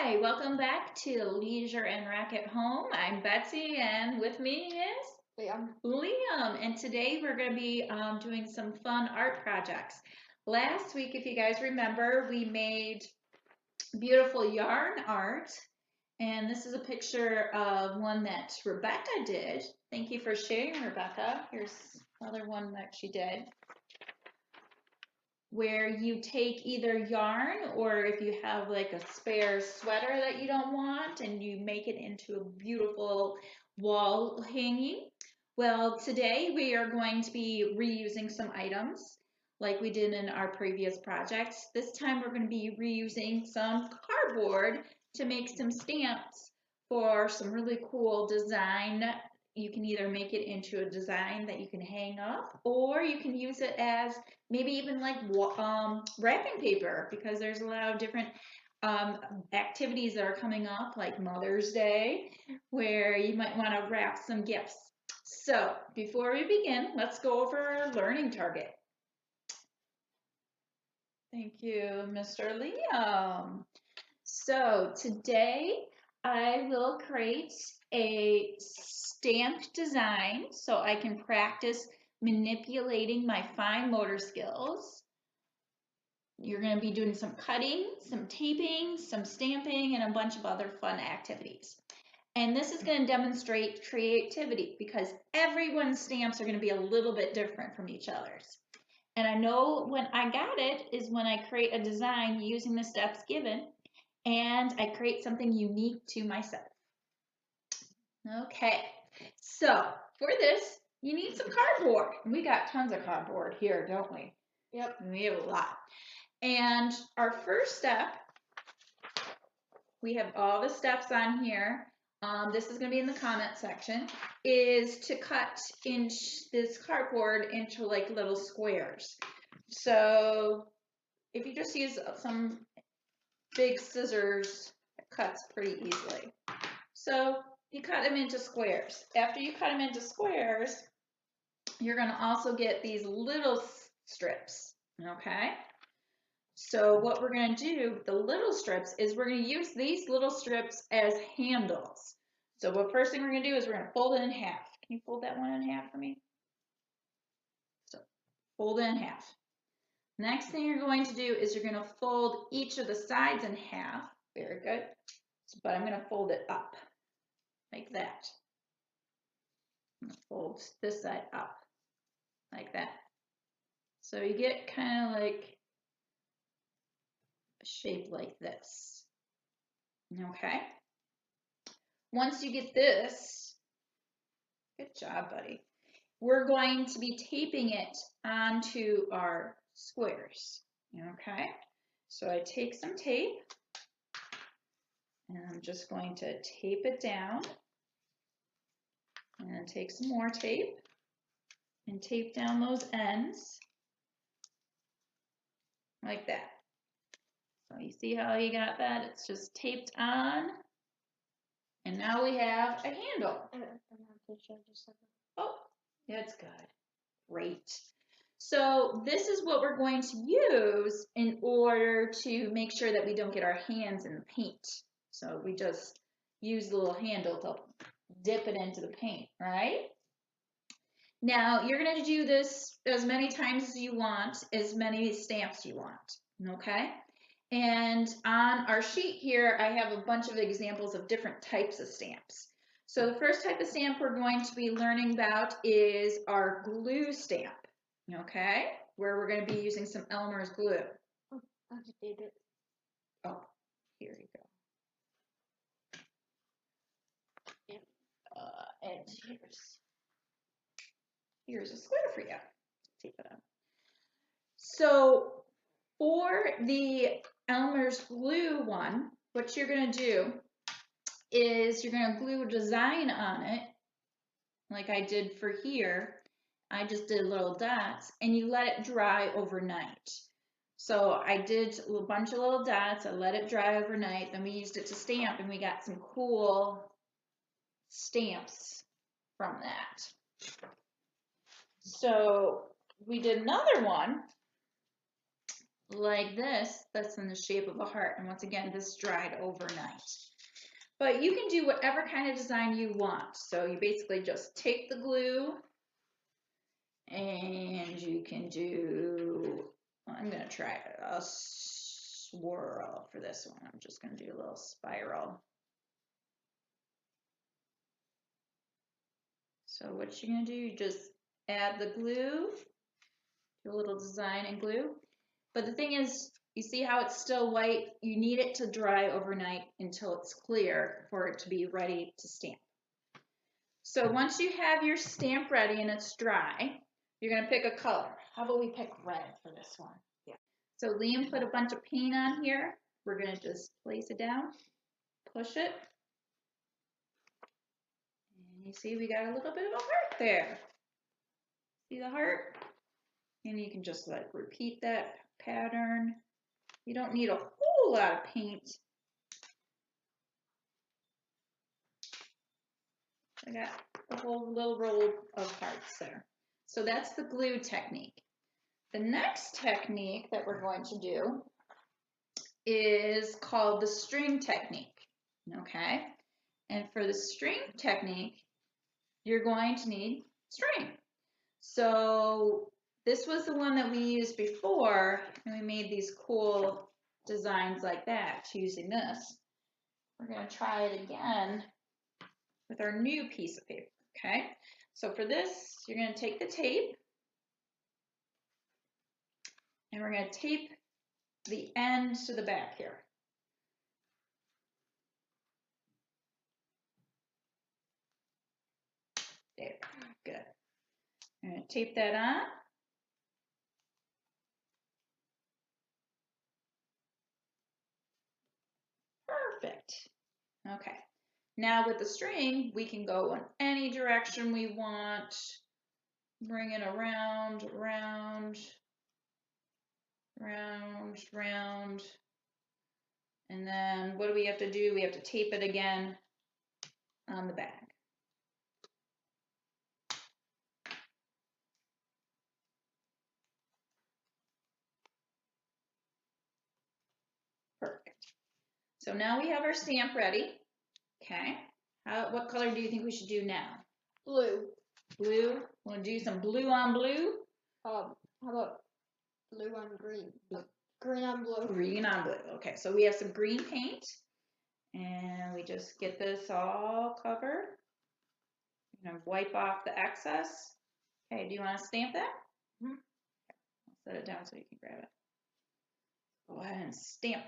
Hi, welcome back to Leisure and Racket Home. I'm Betsy, and with me is Liam. And today we're going to be doing some fun art projects. Last week, if you guys remember, we made beautiful yarn art, and this is a picture of one that Rebecca did. Thank you for sharing, Rebecca. Here's another one that she did, where you take either yarn or if you have like a spare sweater that you don't want and you make it into a beautiful wall hanging. Well, today we are going to be reusing some items like we did in our previous projects. This time we're going to be reusing some cardboard to make some stamps for some really cool design. You can either make it into a design that you can hang up, or you can use it as maybe even like wrapping paper, because there's a lot of different activities that are coming up, like Mother's Day, where you might want to wrap some gifts. So before we begin, let's go over our learning target. Thank you, Mr. Liam. So today I will create a stamped design so I can practice manipulating my fine motor skills. You're going to be doing some cutting, some taping, some stamping, and a bunch of other fun activities. And this is going to demonstrate creativity because everyone's stamps are going to be a little bit different from each other's. And I know when I got it is when I create a design using the steps given and I create something unique to myself. Okay, so for this, you need some cardboard. We got tons of cardboard here, don't we? Yep. We have a lot. And our first step, we have all the steps on here. This is going to be in the comment section, is to cut this cardboard into like little squares. So if you just use some big scissors, it cuts pretty easily. So you cut them into squares. After you cut them into squares, you're going to also get these little strips, okay? So what we're going to do with the little strips is we're going to use these little strips as handles. So the first thing we're going to do is we're going to fold it in half. Can you fold that one in half for me? So fold it in half. Next thing you're going to do is you're going to fold each of the sides in half. Very good. But I'm going to fold it up like that. I'm going to fold this side up like that. So you get kind of like a shape like this. Okay. Once you get this, good job, buddy. We're going to be taping it onto our squares. Okay. So I take some tape and I'm just going to tape it down and take some more tape and tape down those ends like that. So you see how you got that? It's just taped on. And now we have a handle. Oh, that's good. Great. So this is what we're going to use in order to make sure that we don't get our hands in the paint. So we just use the little handle to dip it into the paint, right? Now you're going to do this as many times as you want, as many stamps you want, okay? And on our sheet here, I have a bunch of examples of different types of stamps. So the first type of stamp we're going to be learning about is our glue stamp, okay? Where we're going to be using some Elmer's glue. Oh, I just did it. Oh, here you go. And here's a square for you. Tape it up. So for the Elmer's glue one, what you're going to do is you're going to glue a design on it, like I did for here. I just did little dots, and you let it dry overnight. So I did a bunch of little dots, I let it dry overnight, then we used it to stamp, and we got some cool stamps from that. So we did another one like this, that's in the shape of a heart. And once again, this dried overnight. But you can do whatever kind of design you want. So you basically just take the glue and you can do, I'm going to try a swirl for this one. I'm just going to do a little spiral. So what you're going to do, you just add the glue, do a little design and glue. But the thing is, you see how it's still white? You need it to dry overnight until it's clear for it to be ready to stamp. So once you have your stamp ready and it's dry, you're going to pick a color. How about we pick red for this one? Yeah. So Liam put a bunch of paint on here. We're going to just place it down, push it. And you see we got a little bit of a heart there. See the heart? And you can just like repeat that pattern. You don't need a whole lot of paint. I got a whole little roll of hearts there. So that's the glue technique. The next technique that we're going to do is called the string technique, okay? And for the string technique, you're going to need string. So this was the one that we used before, and we made these cool designs like that using this. We're going to try it again with our new piece of paper, okay? So for this, you're going to take the tape, and we're going to tape the end to the back here. There, good. I'm going to tape that on. Perfect. Okay. Now with the string, we can go in any direction we want. Bring it around, round, round, round. And then what do we have to do? We have to tape it again on the back. Perfect. So now we have our stamp ready. Okay. What color do you think we should do now? Blue. Blue. Want to do some blue on blue? How about blue on green? Green on blue. Green on blue. Okay, so we have some green paint, and we just get this all covered. I'm gonna wipe off the excess. Okay, do you want to stamp that? Mm-hmm. I'll set it down so you can grab it. Go ahead and stamp.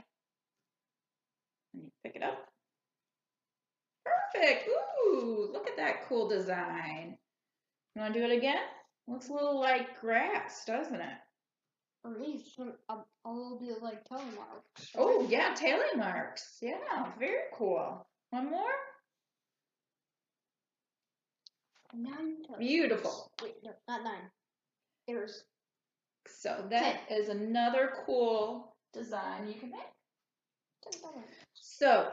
And you pick it up. Perfect. Ooh, look at that cool design. You want to do it again? Looks a little like grass, doesn't it? Or maybe a little bit like tail marks. Oh, yeah, tailing marks. Yeah, very cool. One more? 9 tail. Beautiful. Wait, no, not 9. There's. So that is another cool design you can make. So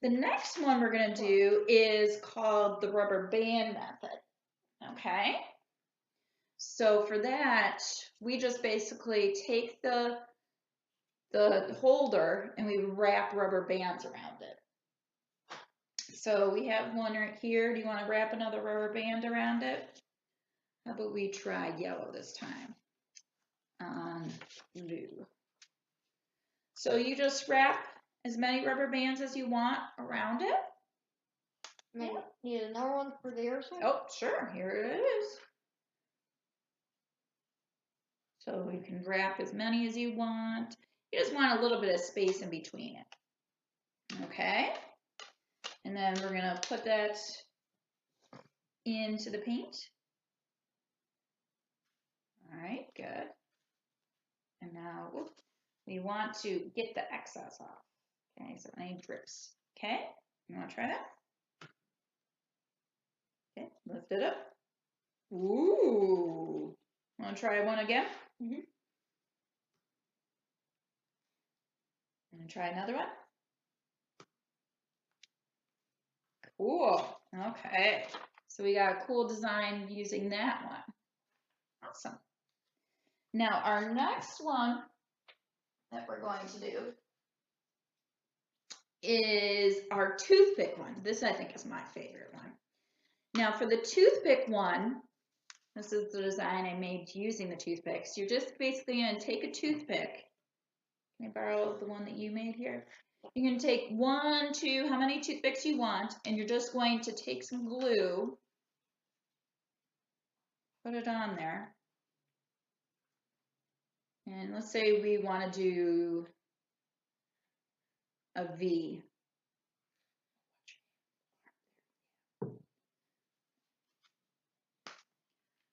the next one we're going to do is called the rubber band method. Okay. So for that, we just basically take the holder and we wrap rubber bands around it. So we have one right here. Do you want to wrap another rubber band around it? How about we try yellow this time on blue? So you just wrap as many rubber bands as you want around it. Need another one for the other side? Oh, sure. Here it is. So you can wrap as many as you want. You just want a little bit of space in between it. Okay. And then we're going to put that into the paint. All right, good. And now we want to get the excess off. Okay, so any drips. Okay, you want to try that? Okay, lift it up. Ooh. Want to try one again? Mm-hmm. And try another one. Cool. Okay. So we got a cool design using that one. Awesome. Now our next one that we're going to do is our toothpick one. This I think is my favorite one. Now for the toothpick one, this is the design I made using the toothpicks. You're just basically going to take a toothpick. Can I borrow the one that you made here? You can take 1, 2, how many toothpicks you want, and you're just going to take some glue, put it on there. And let's say we want to do a V.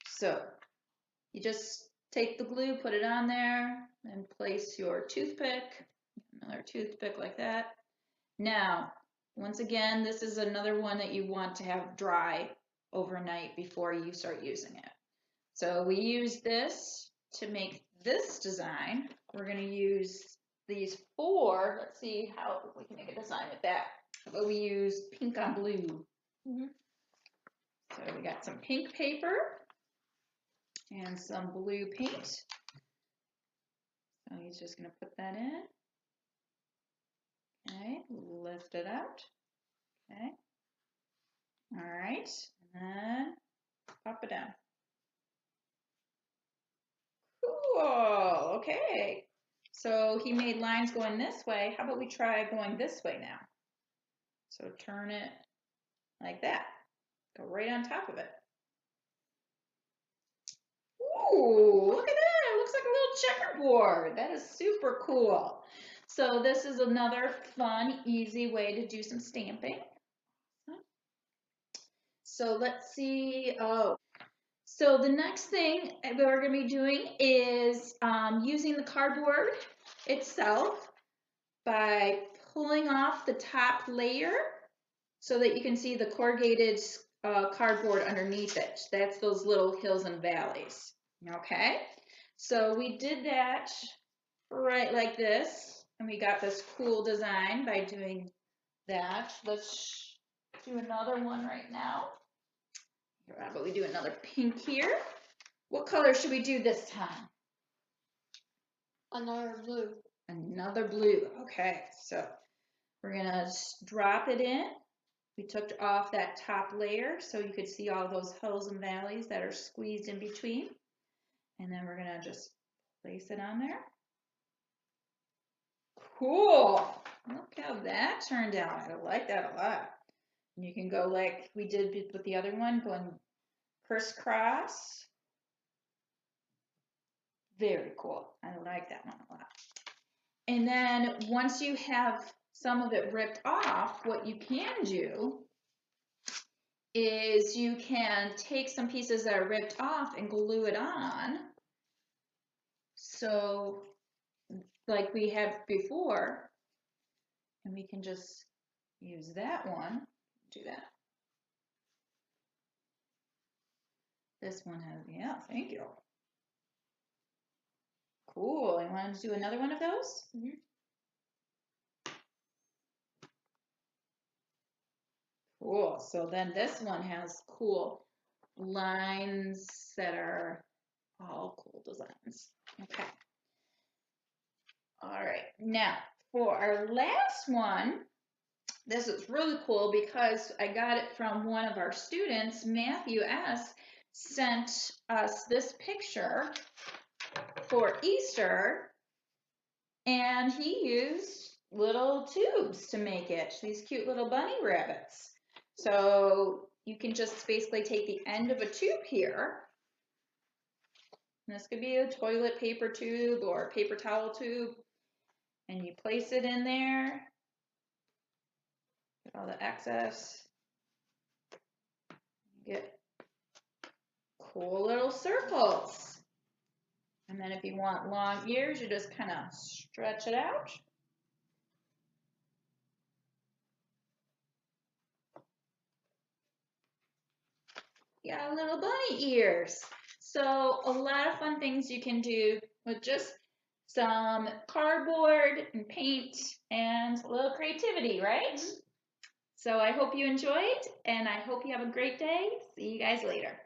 So you just take the glue, put it on there, and place your toothpick, another toothpick like that. Now, once again, this is another one that you want to have dry overnight before you start using it. So we use this to make this design. We're going to use these 4. Let's see how we can make a design with that. But we use pink on blue. So we got some pink paper and some blue paint. So he's just going to put that in. Okay, lift it out. Okay. All right, and then pop it down. Cool, okay. So he made lines going this way. How about we try going this way now? So turn it like that. Go right on top of it. Ooh, look at that. It looks like a little checkerboard. That is super cool. So this is another fun, easy way to do some stamping. So let's see. Oh, so the next thing that we're going to be doing is using the cardboard itself by pulling off the top layer so that you can see the corrugated cardboard underneath it. That's those little hills and valleys. Okay, so we did that right like this, and we got this cool design by doing that. Let's do another one right now. How about we do another pink here? What color should we do this time? Another blue. Another blue. Okay, so we're gonna drop it in. We took off that top layer so you could see all those hills and valleys that are squeezed in between. And then we're gonna just place it on there. Cool. Look how that turned out. I like that a lot. And you can go like we did with the other one, going crisscross. Very cool. I like that one a lot. And then once you have some of it ripped off, what you can do is you can take some pieces that are ripped off and glue it on. So like we had before, and we can just use that one, do that. This one has, yeah, thank you. Cool, I wanted to do another one of those. Cool, so then this one has cool lines that are all cool designs. Okay. All right, now for our last one, this is really cool because I got it from one of our students, Matthew S. sent us this picture for Easter, and he used little tubes to make it, these cute little bunny rabbits. So you can just basically take the end of a tube here. This could be a toilet paper tube or a paper towel tube, and you place it in there. Get all the excess. Get cool little circles. And then if you want long ears, you just kind of stretch it out. You got little bunny ears. So a lot of fun things you can do with just some cardboard and paint and a little creativity, right? So I hope you enjoyed, and I hope you have a great day. See you guys later.